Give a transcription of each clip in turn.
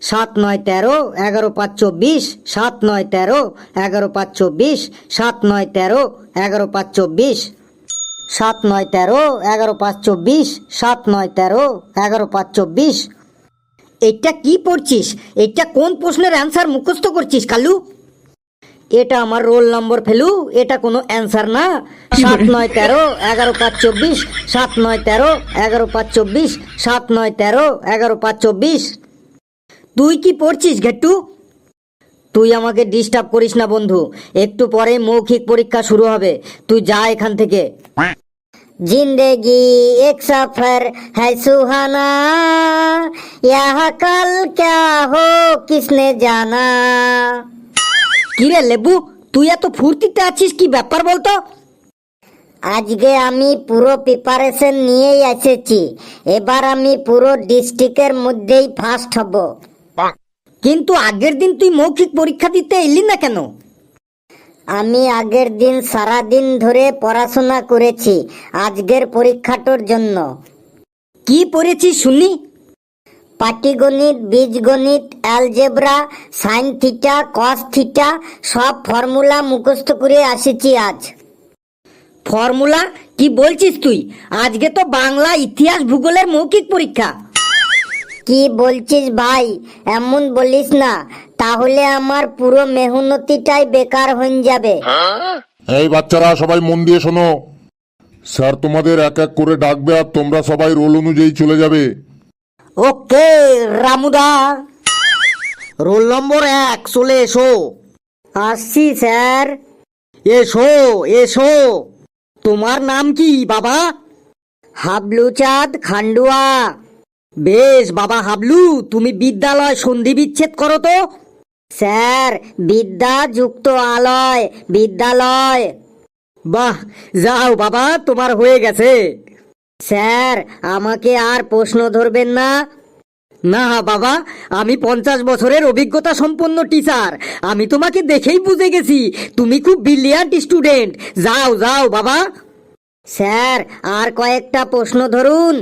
সাত নয় 13, 11 5 24, 7 9 13, 11 5 24, 7 9 13, 11 5 24, 7 9 13, 11 5 24, 7 9 13, 11 5 24। এটা কি পড়ছিস? এটা কোন প্রশ্নের অ্যান্সার মুখস্থ করছিস কালু? এটা আমার রোল নম্বর ফেলু, এটা কোনো অ্যান্সার না। 7 9 13, 11 5 24, 7 9 13, 11 5 24, 7 9 13, 11 5 24। তুই কি পড়ছিস ঘেট্টু? তুই আমাকে ডিস্টার্ব করিস না বন্ধু, একটু পরে মৌখিক পরীক্ষা শুরু হবে, তুই যা এখান থেকে। जिंदगी एक सफर है सुहाना, यहाँ कल क्या हो किसने जाना। কিরে লেবু, তুই এত ফুর্তিতে আছিস, কি ব্যাপার বলতো? আজকে আমি পুরো প্রিপারেশন নিয়েই এসেছি, এবার আমি পুরো ডিস্ট্রিক্টের মধ্যেই ফার্স্ট হব। কিন্তু আগের দিন তুই মৌখিক পরীক্ষা দিতে এলি না কেন? আমি আগের দিন সারা দিন ধরে পড়াশোনা করেছি আজকের পরীক্ষাটার জন্য। কি পড়েছিস শুনি? পাটিগণিত, বীজগণিত, algebra, sine theta, cos theta সব ফর্মুলা মুখস্থ করে আসিছি আজ। ফর্মুলা? কি বলছিস তুই? আজকে তো বাংলা, ইতিহাস, ভূগোলের মৌখিক পরীক্ষা। কি বলছিস ভাই, এমন বলিস না, তাহলে আমার পুরো মেহনতিটাই বেকার হয়ে যাবে। এই বাচ্চারা সবাই মন দিয়ে শোনো, স্যার তোমাদের এক এক করে ডাকবে আর তোমরা সবাই রোল অনুযায়ী চলে যাবে। ওকে রামুদা। রোল নম্বর 1 চলে এসো। আসছি স্যার। এসো এসো। তোমার নাম কি বাবা? হাবলু চাঁদ খান্ডুয়া। বেশ বাবা হাবলু, তুমি বিদ্যালয় সন্ধি বিচ্ছেদ করো তো। স্যার, বিদ্যা যুক্ত আলয়, বিদ্যালয়। বাহ, যাও বাবা, তোমার হয়ে গেছে। স্যার, আমাকে আর প্রশ্ন ধরবেন না। না বাবা, আমি 50 বছরের অভিজ্ঞতা সম্পন্ন টিচার, আমি তোমাকে দেখেই বুঝে গেছি তুমি খুব ব্রিলিয়ান্ট স্টুডেন্ট। যাও যাও বাবা। স্যার, আর কয়েকটা প্রশ্ন ধরুন।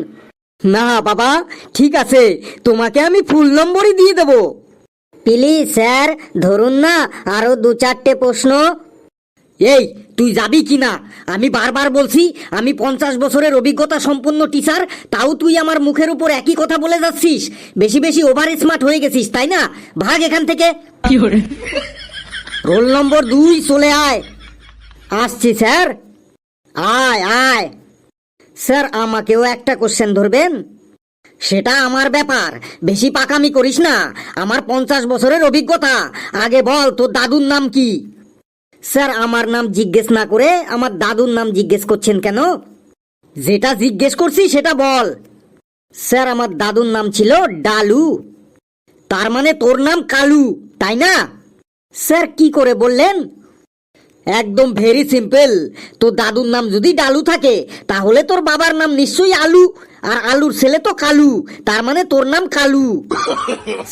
না বাবা, ঠিক আছে, তোমাকে আমি ফুল নম্বরই দিয়ে দেবো। প্লিজ স্যার, ধরুন না আরো 2-4টে প্রশ্ন। এই, তুই যাবি কি না? আমি বারবার বলছি আমি 50 বছরের অভিজ্ঞতা সম্পন্ন টিচার, তাও তুই আমার মুখের উপর একই কথা বলে যাচ্ছিস। বেশি বেশি ওভার স্মার্ট হয়ে গেছিস, তাই না? ভাগ এখান থেকে। রোল নম্বর 2 চলে আয়। আসছি স্যার। আয় আয়। স্যার, আমাকেও একটা কোশ্চেন ধরবেন? সেটা আমার ব্যাপার, বেশি পাকামি করিস না। আমার 50 বছরের অভিজ্ঞতা। আগে বল, তোর দাদুর নাম কি? স্যার, আমার নাম জিজ্ঞেস না করে আমার দাদুর নাম জিজ্ঞেস করছেন কেন? যেটা জিজ্ঞেস করছি সেটা বল। স্যার, আমার দাদুর নাম ছিল ডালু। তার মানে তোর নাম কালু, তাই না? স্যার, কি করে বললেন? একদম ভেরি সিম্পল, তোর দাদুর নাম যদি ডালু থাকে তাহলে তোর বাবার নাম নিশ্চয়ই আলু, আর আলুর ছেলে তো কালু, তার মানে তোর নাম কালু।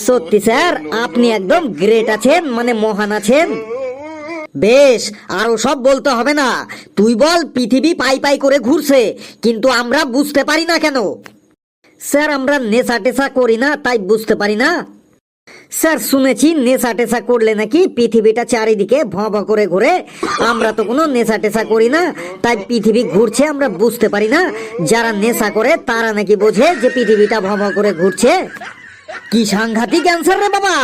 সত্যি স্যার, আপনি একদম গ্রেট আছেন, মানে মহান আছেন। বেশ, আরো সব বলতে হবে না। তুই বল, পৃথিবী পাই পাই করে ঘুরছে, কিন্তু আমরা বুঝতে পারি না কেন? স্যার, আমরা নেশা টেশা করি না, তাই বুঝতে পারি না। স্যার, শুনেছি নেশা টেশা করলে নাকি পৃথিবীটা চারিদিকে ভঁ ভঁ করে ঘুরে। আমরা তো কোনো নেশা টেশা করি না, তাই পৃথিবী ঘুরছে আমরা বুঝতে পারি না। যারা নেশা করে তারা নাকি বোঝে যে পৃথিবীটা ভঁ ভঁ করে ঘুরছে। কি সাংঘাতিক অ্যান্সার রে বাবা।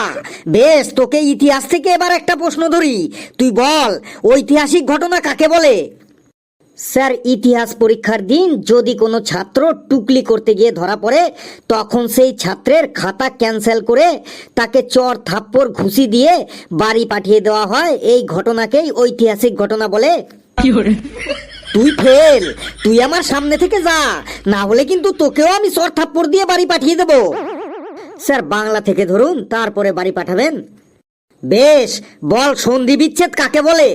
বেশ, তোকে ইতিহাস থেকে এবার একটা প্রশ্ন ধরি, তুই বল ঐতিহাসিক ঘটনা কাকে বলে? স্যার, ইতিহাস পরীক্ষার দিন যদি কোনো ছাত্র টুকলি করতে গিয়ে ধরা পড়ে, তখন সেই ছাত্রের খাতা ক্যান্সেল করে তাকে চর থাপ্পড় ঘুষি দিয়ে বাড়ি পাঠিয়ে দেওয়া হয়, এই ঘটনাকেই ঐতিহাসিক ঘটনা বলে। তুই ফেল, তুই আমার সামনে থেকে যা, না হলে কিন্তু তোকেও আমি চর থাপ্পড় দিয়ে বাড়ি পাঠিয়ে দেবো। স্যার, বাংলা থেকে ধরুন, তারপরে বাড়ি পাঠাবেন। বেশ, বল সন্ধি বিচ্ছেদ কাকে বলে?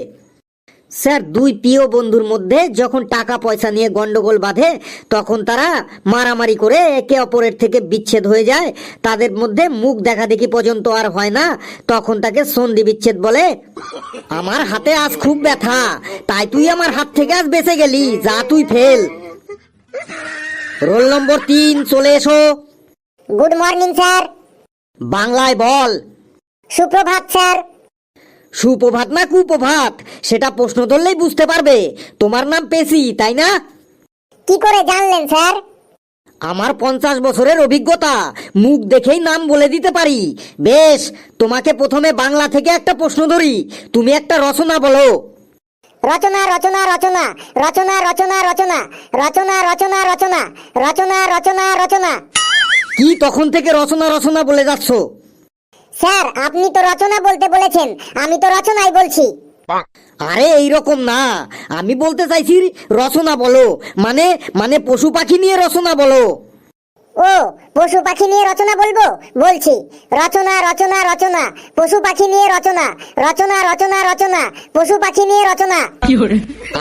স্যার, দুই প্রিয় বন্ধুর মধ্যে যখন টাকা পয়সা নিয়ে গন্ডগোল বাঁধে, তখন তারা মারামারি করে একে অপরের থেকে বিচ্ছেদ হয়ে যায়, তাদের মধ্যে মুখ দেখা দেখি পর্যন্ত আর হয় না, তখন তাকে সন্ধি বিচ্ছেদ বলে। আমার হাতে আজ খুব ব্যথা, তাই তুই আমার হাত থেকে আজ বেঁচে গেলি, যা তুই ফেল। রোল নম্বর 3 চলে এসো। Good morning sir. বাংলায় বল। সুপ্রভাত স্যার। সুপ্রভাত না কুপ্রভাত সেটা প্রশ্ন ধরলেই বুঝতে পারবে। তোমার নাম পেশি, তাই না? কি করে জানলেন স্যার? আমার 50 বছরের অভিজ্ঞতা, মুখ দেখেই নাম বলে দিতে পারি। বেশ, তোমাকে প্রথমে বাংলা থেকে একটা প্রশ্ন ধরি, তুমি একটা রচনা বলো। রচনা রচনা রচনা রচনা রচনা রচনা রচনা রচনা রচনা রচনা রচনা রচনা। কি তখন থেকে রচনা রচনা বলে যাচ্ছ? স্যার আপনি তো রচনা বলতে বলেছেন, আমি তো রচনাই বলছি। আরে এইরকম না, আমি বলতে চাইছি রচনা বলো, মানে মানে পশু পাখি নিয়ে রচনা বলো। ও, পশু পাখি নিয়ে রচনা বলবো, বলছি। রচনা রচনা রচনা পশু পাখি নিয়ে রচনা, রচনা রচনা রচনা পশু পাখি নিয়ে রচনা।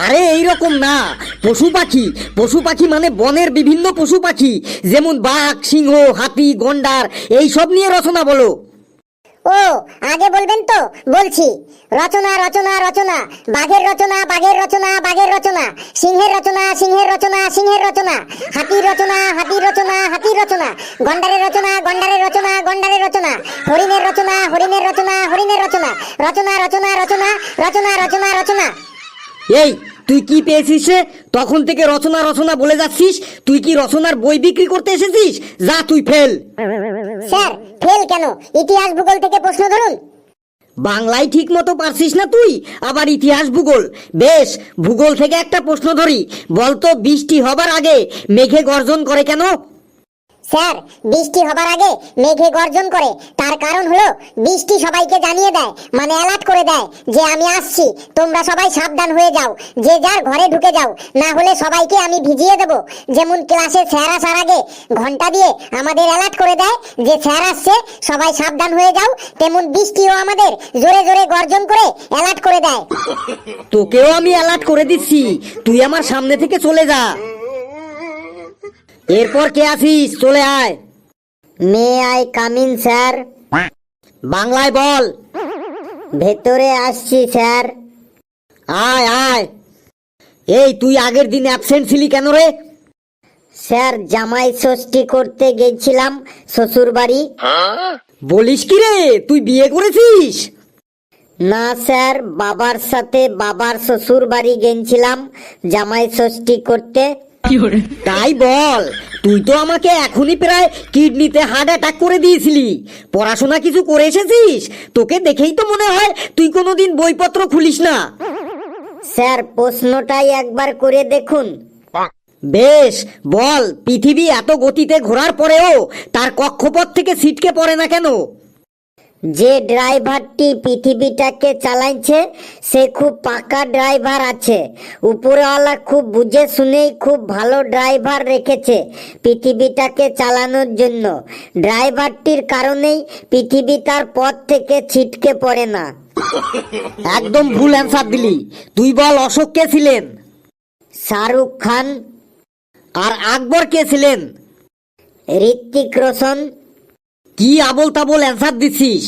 আরে এইরকম না, পশু পাখি, পশু পাখি মানে বনের বিভিন্ন পশু পাখি, যেমন বাঘ, সিংহ, হাতি, গন্ডার, এই সব নিয়ে রচনা বলো। ও, আগে বলবেন তো, বলছি। রচনা রচনা রচনা বাঘের রচনা, বাঘের রচনা, বাঘের রচনা। সিংহের রচনা, সিংহের রচনা, সিংহের রচনা। হাতির রচনা, হাতির রচনা, হাতির রচনা। গন্ডারের রচনা, গন্ডারের রচনা, গন্ডারের রচনা। হরিণের রচনা, হরিণের রচনা, হরিণের রচনা। রচনা রচনা রচনা রচনা রচনা রচনা। এই তুই কি পেয়েছিস রে? তখন থেকে রচনা রচনা বলে যাচ্ছিস। তুই কি রচনার বই বিক্রি করতে এসেছিস? যা, তুই ফেল। স্যার ফেল কেন? ইতিহাস ভূগোল থেকে প্রশ্ন ধরুন। বাংলায় ঠিক মতো পারছিস না তুই, আবার ইতিহাস ভূগোল। বেশ, ভূগোল থেকে একটা প্রশ্ন ধরি, বলতো বৃষ্টি হবার আগে মেঘে গর্জন করে কেন? স্যার বৃষ্টি হবার আগে মেঘে গর্জন করে, তার কারণ হলো বৃষ্টি সবাইকে জানিয়ে দেয়, মানে অ্যালার্ট করে দেয় যে আমি আসছি, তোমরা সবাই সাবধান হয়ে যাও, যে যার ঘরে ঢুকে যাও, না হলে সবাইকে আমি ভিজিয়ে দেব। যেমন ক্লাসে স্যার আসার আগে ঘন্টা দিয়ে আমাদের অ্যালার্ট করে দেয় যে স্যার আসছে, সবাই সাবধান হয়ে যাও, তেমন বৃষ্টিও আমাদের জোরে জোরে গর্জন করে অ্যালার্ট করে দেয়। তোকেও আমি অ্যালার্ট করে দিচ্ছি, তুই আমার সামনে থেকে চলে যা। এরপর কে আছিস? চলে আয়। May I come in sir? বাংলায় বল। ভেতরে আসছি স্যার। আয় আয়। এই তুই আগের দিন অ্যাবসেন্ট ছিলি কেন রে? স্যার জামাই ষষ্ঠী করতে গেছিলাম শ্বশুর বাড়ি। বলিস কি রে, তুই বিয়ে করেছিস? না স্যার, বাবার সাথে বাবার শ্বশুর বাড়ি গেছিলাম জামাই ষষ্ঠী করতে। তাই বল, তুই তো আমাকে এখনই প্রায় কিডনিতে হার্ট অ্যাটাক করে দিয়েছিলি। পড়াশোনা কিছু করে এসেছিস? তোকে দেখেই তো মনে হয় তুই কোনোদিন বইপত্র খুলিস না। স্যার প্রশ্নটাই একবার করে দেখুন। বেশ, বল, পৃথিবী এত গতিতে ঘোরার পরেও তার কক্ষপথ থেকে ছিটকে পড়ে না কেন? যে ড্রাইভারটি পৃথিবীটাকে চালাইছে সে খুব পাকা ড্রাইভার আছে। উপরওয়ালা খুব বুঝে শুনেই খুব ভালো ড্রাইভার রেখেছে পৃথিবীটাকে চালানোর জন্য। ড্রাইভারটির কারণেই পৃথিবী তার পথ থেকে ছিটকে পড়ে না। একদম ভুল অ্যান্সার দিলি। তুই বল, অশোক কে ছিলেন? শাহরুখ খান। আর আকবর কে ছিলেন? ঋত্বিক রোশন। কি আবোল তাবোল অ্যান্সার দিছিস?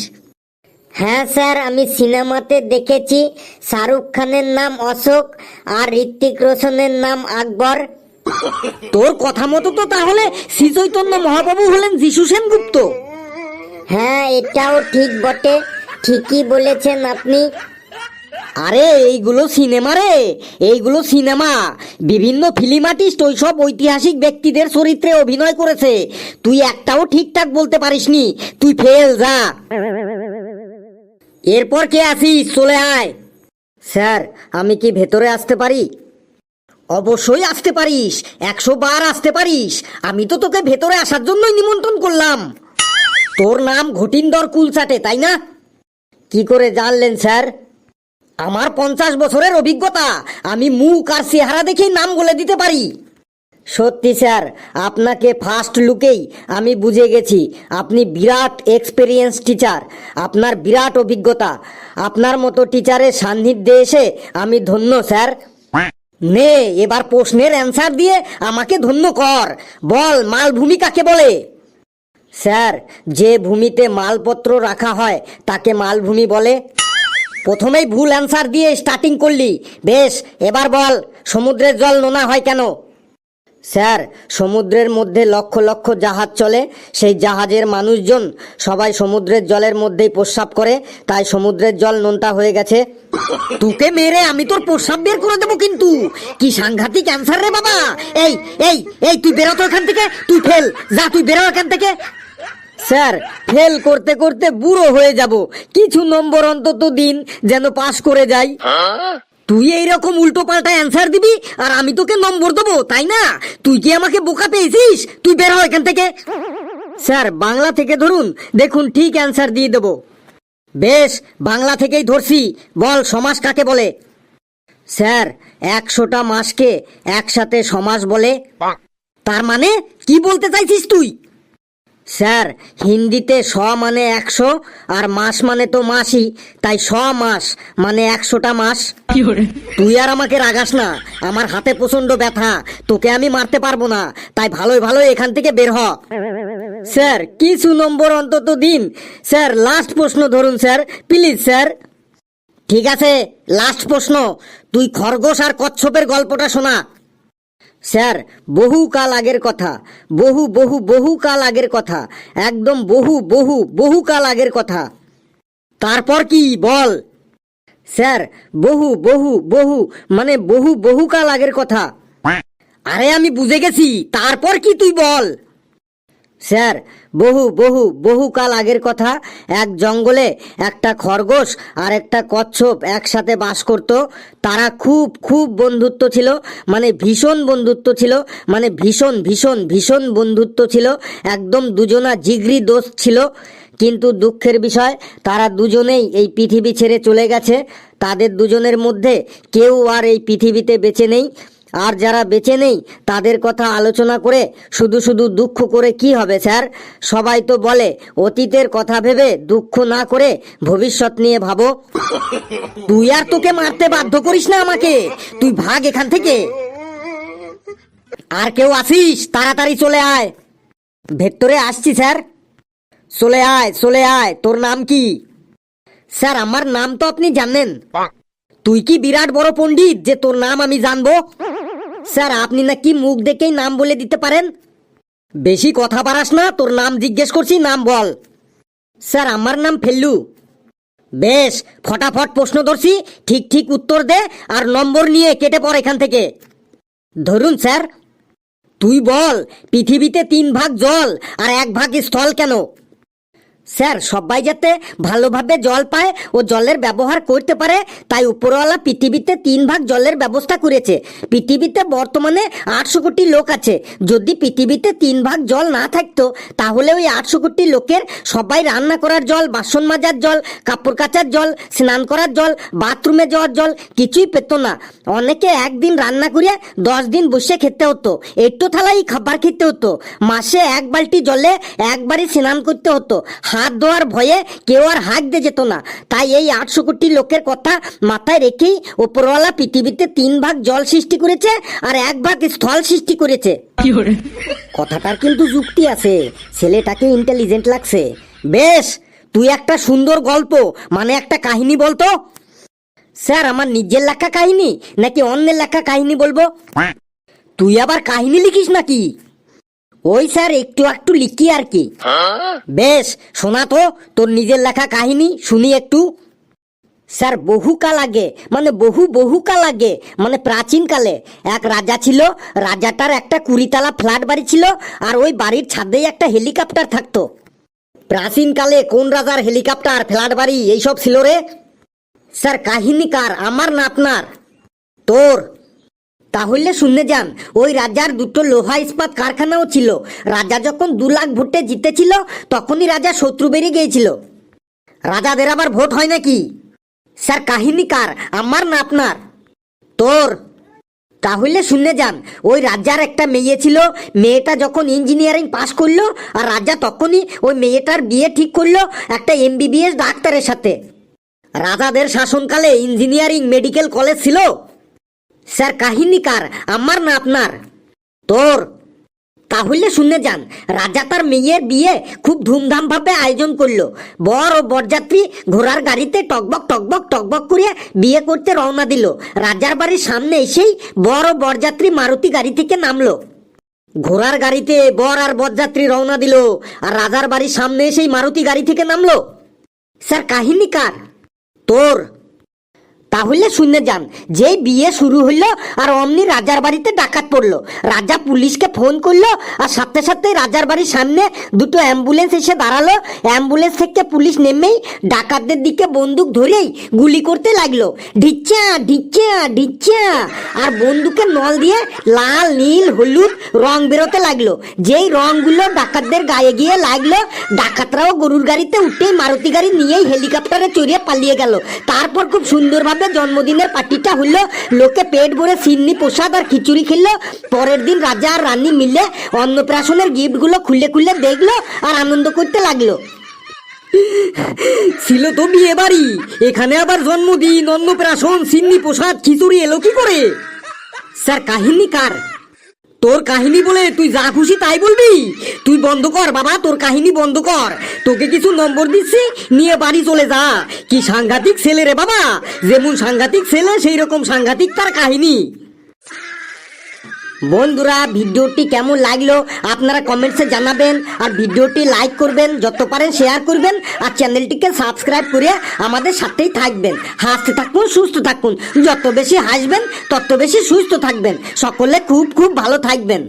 হ্যাঁ স্যার, আমি সিনেমাতে দেখেছি শাহরুখ খানের নাম অশোক আর ঋত্বিক রোশনের নাম আকবর। তোর কথা মতো তো তাহলে শ্রী চৈতন্য মহাপ্রভু হলেন যিশু সেনগুপ্ত। হ্যাঁ এটাও ঠিক বটে, ঠিকই বলেছেন আপনি। আরে এইগুলো সিনেমা রে, এইগুলো সিনেমা। বিভিন্ন ফিল্ম আর্টিস্ট ওইসব ঐতিহাসিক ব্যক্তিদের চরিত্রে অভিনয় করেছে। তুই একটাও ঠিকঠাক বলতে পারিসনি, তুই ফেল, যা। এরপর কে আছিস? চলে আয়। স্যার আমি কি ভেতরে আসতে পারি? অবশ্যই আসতে পারিস, 100 বার আসতে পারিস। আমি তো তোকে ভেতরে আসার জন্যই নিমন্ত্রণ করলাম। তোর নাম ঘটিন্দর কুলচাটে, তাই না? কি করে জানলেন স্যার? আমার 50 বছরের অভিজ্ঞতা, আমি মুখ আর চেহারা দেখেই নাম বলে দিতে পারি। সত্যি স্যার, আপনাকে ফার্স্ট লুকেই আমি বুঝে গেছি আপনি বিরাট এক্সপেরিয়েন্স টিচার। আপনার বিরাট অভিজ্ঞতা। আপনার মতো টিচারের সান্নিধ্যে এসে আমি ধন্য স্যার। নে, এবার প্রশ্নের অ্যান্সার দিয়ে আমাকে ধন্য কর। বল, মালভূমি কাকে বলে? স্যার, যে ভূমিতে মালপত্র রাখা হয় তাকে মালভূমি বলে। প্রথমেই ভুল অ্যান্সার দিয়ে স্টার্টিং করলি। বেশ, এবার বল, সমুদ্রের জল নোনা হয় কেন? স্যার, সমুদ্রের মধ্যে লক্ষ লক্ষ জাহাজ চলে, সেই জাহাজের মানুষজন সবাই সমুদ্রের জলের মধ্যেই প্রস্রাব করে, তাই সমুদ্রের জল নোনতা হয়ে গেছে। তোকে মেরে আমি তোর প্রস্রাব বের করে দেবো কিন্তু। কি সাংঘাতিক ক্যান্সার রে বাবা! এই এই এই তুই বেরো তো এখান থেকে, তুই ফেল, যা তুই বেরো এখান থেকে। স্যার, ফেল করতে করতে বুড়ো হয়ে যাব, কিছু নম্বর অন্তত দিন যেন পাস করে যাই। তুই এইরকম উল্টো পাল্টা অ্যান্সার দিবি আর আমি তোকে নম্বর দেবো, তাই না? তুই কি আমাকে বোকা পেয়েছিস? তুই বের হ এখান থেকে। স্যার, বাংলা থেকে ধরুন, দেখুন ঠিক অ্যান্সার দিয়ে দেবো। বেশ, বাংলা থেকেই ধরছি, বল সমাস কাকে বলে? স্যার, 100টা মাসকে একসাথে সমাস বলে। তার মানে কি বলতে চাইছিস তুই? স্যার, হিন্দিতে শ মানে 100 আর মাস মানে তো মাসই, তাই 100 মাস মানে 100টা মাস। তুই আর আমাকে রাগাস না, আমার হাতে প্রচন্ড ব্যথা, তোকে আমি মারতে পারবো না, তাই ভালোই ভালোই এখান থেকে বের হ। স্যার, কিছু নম্বর অন্তত দিন। স্যার, লাস্ট প্রশ্ন ধরুন স্যার, প্লিজ স্যার। ঠিক আছে, লাস্ট প্রশ্ন, তুই খরগোশ আর কচ্ছপের গল্পটা শোনা। স্যার, বহু কাল আগের কথা, বহু বহু বহু কাল আগের কথা, একদম বহু বহু বহু কাল আগের কথা। তারপর কি বল? স্যার, বহু বহু বহু মানে বহু বহু কাল আগের কথা। আরে আমি বুঝে গেছি, তারপর কি তুই বল। স্যার, বহু বহু বহু কাল আগের কথা, এক জঙ্গলে একটা খরগোশ আর একটা কচ্ছপ একসাথে বাস করত। তারা খুব খুব বন্ধুত্ব ছিল, মানে ভীষণ বন্ধুত্ব ছিল, মানে ভীষণ ভীষণ ভীষণ বন্ধুত্ব ছিল, একদম দুজনা জিগরি দোস্ত ছিল। কিন্তু দুঃখের বিষয়, তারা দুজনেই এই পৃথিবী ছেড়ে চলে গেছে। তাদের দুজনের মধ্যে কেউ আর এই পৃথিবীতে বেঁচে নেই। আর যারা বেঁচে নেই তাদের কথা আলোচনা করে শুধু শুধু দুঃখ করে কি হবে স্যার? সবাই তো বলে অতীতের কথা ভেবে দুঃখ না করে ভবিষ্যৎ নিয়ে ভাবো। তুই আর তোকে মারতে বাধ্য করিস না আমাকে, তুই ভাগ এখান থেকে। আর কেউ আসিস, তাড়াতাড়ি চলে আয়। ভেতরে আসছি স্যার। চলে আয় চলে আয়। তোর নাম কি? স্যার, আমার নাম তো আপনি জানেন। তুই কি বিরাট বড় পণ্ডিত যে তোর নাম আমি জানবো? স্যার, আপনি নাকি মুখ দেখেই নাম বলে দিতে পারেন। বেশি কথা পারাস না, তোর নাম জিজ্ঞেস করছি, নাম বল। স্যার, আমার নাম ফেল্লু। বেশ, ফটাফট প্রশ্ন ধরছি, ঠিক ঠিক উত্তর দে আর নম্বর নিয়ে কেটে পড় এখান থেকে। ধরুন স্যার। তুই বল, পৃথিবীতে 3 ভাগ জল আর 1 ভাগ স্থল কেন? স্যার, সবাই যাতে ভালোভাবে জল পায় ও জলের ব্যবহার করতে পারে, তাই উপরওয়ালা পৃথিবীতে 3 ভাগ জলের ব্যবস্থা করেছে। পৃথিবীতে বর্তমানে 800 কোটি লোক আছে। যদি পৃথিবীতে 3 ভাগ জল না থাকতো, তাহলে ওই 800 কোটি লোকের সবাই রান্না করার জল, বাসন মাজার জল, কাপড় কাচার জল, স্নান করার জল, বাথরুমে যাওয়ার জল কিছুই পেত না। অনেকে একদিন রান্না করিয়া 10 দিন বসে খেতে হতো, একটু থালাই খাবার খেতে হতো। মাসে 1 বালতি জলে একবারই স্নান করতে হতো। হাত ধোয়ার ভয়ে কেউ আর হাঁক দিয়ে যেত না। তাই এই 800 কোটি লোকের কথা মাথায় রেখেই উপরওয়ালা পৃথিবীতে 3 ভাগ জল সৃষ্টি করেছে আর 1 ভাগ স্থল সৃষ্টি করেছে। কথাটার কিন্তু যুক্তি আছে, ছেলেটাকে ইন্টেলিজেন্ট লাগছে। বেশ, তুই একটা সুন্দর গল্প মানে একটা কাহিনী বলতো। স্যার, আমার নিজের লেখা কাহিনী নাকি অন্যের লেখা কাহিনী বলবো? তুই আবার কাহিনী লিখিস নাকি? ওই স্যার, একটু একটু লিখি আর কি। বেশ, শোনা তো তোর নিজের লেখা কাহিনী, শুনি একটু। স্যার, বহুকাল আগে মানে বহু বহুকাল আগে মানে প্রাচীনকালে এক রাজা ছিল। রাজাটার একটা 20 তলা ফ্ল্যাট বাড়ি ছিল আর ওই বাড়ির ছাদেই একটা হেলিকপ্টার থাকতো। প্রাচীনকালে কোন রাজার হেলিকপ্টার, ফ্ল্যাট বাড়ি এইসব ছিল রে? স্যার, কাহিনী কার, আমার না আপনার? তোর। তাহলে শুনে যান, ওই রাজার 2টো লোহা ইস্পাত কারখানাও ছিল। রাজা যখন 2 লাখ ভোটে জিতেছিল, তখনই রাজা শত্রু বেরিয়ে গিয়েছিল। রাজাদের আবার ভোট হয় নাকি? স্যার, কাহিনী কার, আমার না আপনার? তোর। তাহলে শুনে যান, ওই রাজার একটা মেয়ে ছিল। মেয়েটা যখন ইঞ্জিনিয়ারিং পাশ করলো, আর রাজা তখনই ওই মেয়েটার বিয়ে ঠিক করলো একটা MBBS ডাক্তারের সাথে। রাজাদের শাসনকালে ইঞ্জিনিয়ারিং মেডিকেল কলেজ ছিল। স্যার, কাহিনী কার, আমার না আপনার? তোর। তাহলে শুনে যান, রাজা তার মেয়ের বিয়ে খুব ধুমধাম ভাবে আয়োজন করলো। বর ও বরযাত্রী ঘোড়ার গাড়িতে টকবক টকবক টকবক করে বিয়ে করতে রওনা দিল। রাজার বাড়ির সামনে এসেই বর ও বরযাত্রী মারুতি গাড়ি থেকে নামলো। ঘোড়ার গাড়িতে বর আর বরযাত্রী রওনা দিল, আর রাজার বাড়ির সামনে এসেই মারুতি গাড়ি থেকে নামলো। স্যার কাহিনী কার? তোর। তাহলে শুনে যান, যেই বিয়ে শুরু হইলো আর অমনি রাজার বাড়িতে ডাকাত পড়লো। রাজা পুলিশকে ফোন করলো, আর সাথে সাথে রাজার বাড়ির সামনে দুটো অ্যাম্বুলেন্স এসে দাঁড়ালো। অ্যাম্বুলেন্স থেকে পুলিশ নেমেই ডাকাতদের দিকে বন্দুক ধরেই গুলি করতে লাগলো। ঢিচ্চা ঢিচ্চা ঢিচ্চা, আর বন্দুকের নল দিয়ে লাল নীল হলুদ রং বেরোতে লাগলো। যেই রংগুলো ডাকাতদের গায়ে গিয়ে লাগলো, ডাকাতরাও গরুর গাড়িতে উঠেই মারুতি গাড়ি নিয়েই হেলিকপ্টারে চড়িয়ে পালিয়ে গেল। তারপর খুব সুন্দরভাবে জন্মদিনের পার্টিটা হলো, লোকে পেট ভরে সিন্নি প্রসাদ আর খিচুড়ি খেললো। পরের দিন রাজা আর রানী মিলে অন্নপ্রাশনের গিফটগুলো খুলে খুলে দেখলো আর আনন্দ করতে লাগলো। ছিল তো বিয়ে বাড়ি, এখানে আবার জন্মদিন, অন্নপ্রাশন, সিন্নি প্রসাদ, খিচুড়ি এলো কি করে? স্যার কাহিনী কার? তোর কাহিনী বলে তুই যা খুশি তাই বলবি? তুই বন্ধ কর বাবা, তোর কাহিনী বন্ধ কর। তোকে কিছু নম্বর দিচ্ছি, নিয়ে বাড়ি চলে যা। কি সাংঘাতিক ছেলে রে বাবা, যেমন সাংঘাতিক ছেলে সেই রকম সাংঘাতিক তার কাহিনী। বন্ধুরা, ভিডিওটি কেমন লাগলো আপনারা কমেন্টসে জানাবেন, আর ভিডিওটি লাইক করবেন, যত পারেন শেয়ার করবেন, আর চ্যানেলটিকে সাবস্ক্রাইব করে আমাদের সাথেই থাকবেন। হাসতে থাকুন, সুস্থ থাকুন। যত বেশি হাসবেন তত বেশি সুস্থ থাকবেন। সকলে খুব খুব ভালো থাকবেন।